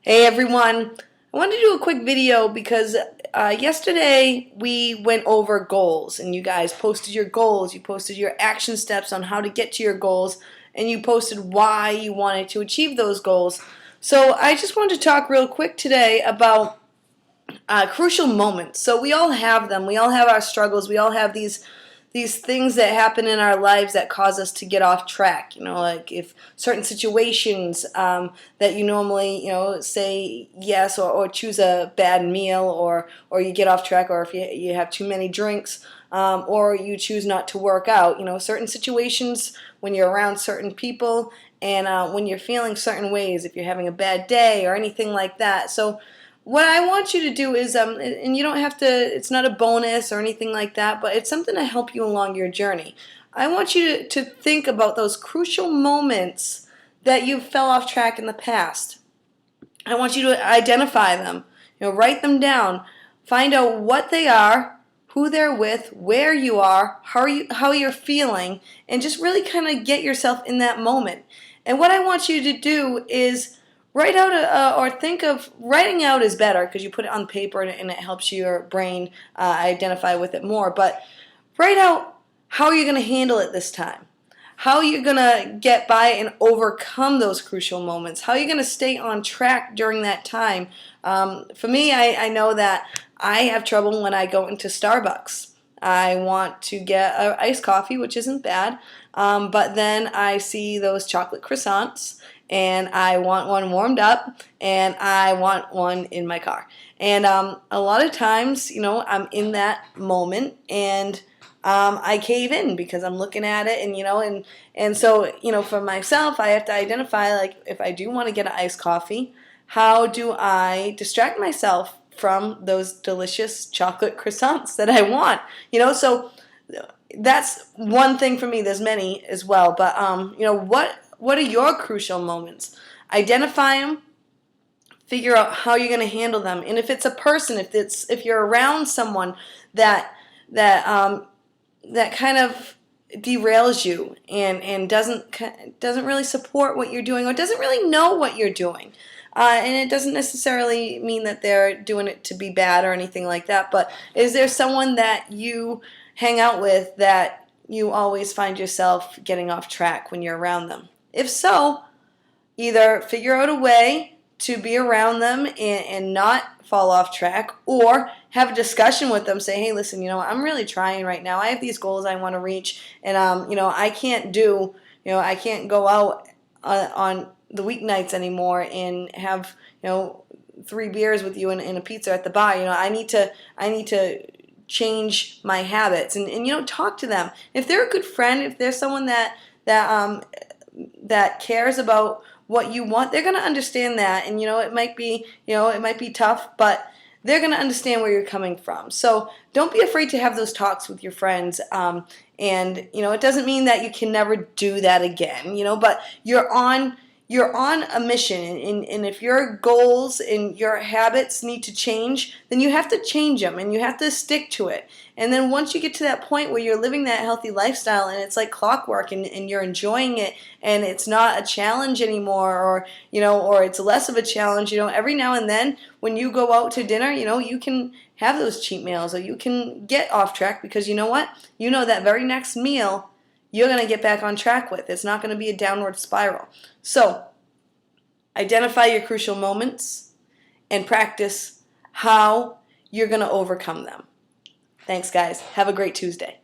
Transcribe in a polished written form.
Hey everyone, I wanted to do a quick video because yesterday we went over goals and you guys posted your goals, you posted your action steps on how to get to your goals, and you posted why you wanted to achieve those goals. So I just wanted to talk real quick today about crucial moments. So we all have them. We all have our struggles. We all have these things that happen in our lives that cause us to get off track. Like if certain situations that you normally, say yes or choose a bad meal, or you get off track, or if you have too many drinks, or you choose not to work out. Certain situations when you're around certain people, and when you're feeling certain ways, if you're having a bad day or anything like that. So what I want you to do is, and you don't have to, it's not a bonus or anything like that, but it's something to help you along your journey. I want you to think about those crucial moments that you fell off track in the past. I want you to identify them, write them down, find out what they are, who they're with, where you are, how you're feeling, and just really kind of get yourself in that moment. And what I want you to do is write out or think of, writing out is better because you put it on paper and it helps your brain identify with it more, but write out how you're going to handle it this time, how you're going to get by and overcome those crucial moments, how you're going to stay on track during that time. For me, I know that I have trouble when I go into Starbucks. I want to get an iced coffee, which isn't bad, but then I see those chocolate croissants, and I want one warmed up, and I want one in my car. And a lot of times, I'm in that moment, and I cave in because I'm looking at it, and so, for myself, I have to identify, like, if I do want to get an iced coffee, how do I distract myself from those delicious chocolate croissants that I want? So that's one thing for me. There's many as well, but what are your crucial moments? Identify them, figure out how you're going to handle them, and if it's a person, if you're around someone that that kind of derails you and doesn't really support what you're doing, or doesn't really know what you're doing. And it doesn't necessarily mean that they're doing it to be bad or anything like that, but is there someone that you hang out with that you always find yourself getting off track when you're around them? If so, either figure out a way to be around them and not fall off track, or have a discussion with them. Say, hey, listen, I'm really trying right now. I have these goals I want to reach, and I can't I can't go out on the weeknights anymore and have 3 beers with you and a pizza at the bar. I need to change my habits, and talk to them. If they're a good friend, if they're someone that cares about what you want, they're going to understand that. And it might be tough, but they're going to understand where you're coming from. So don't be afraid to have those talks with your friends. And it doesn't mean that you can never do that again, but you're on a mission, and if your goals and your habits need to change, then you have to change them, and you have to stick to it. And then once you get to that point where you're living that healthy lifestyle, and it's like clockwork, and you're enjoying it, and it's not a challenge anymore, or it's less of a challenge, every now and then when you go out to dinner, you can have those cheat meals, or you can get off track, because you know what? That very next meal you're going to get back on track with. It's not going to be a downward spiral. So identify your crucial moments and practice how you're going to overcome them. Thanks, guys. Have a great Tuesday.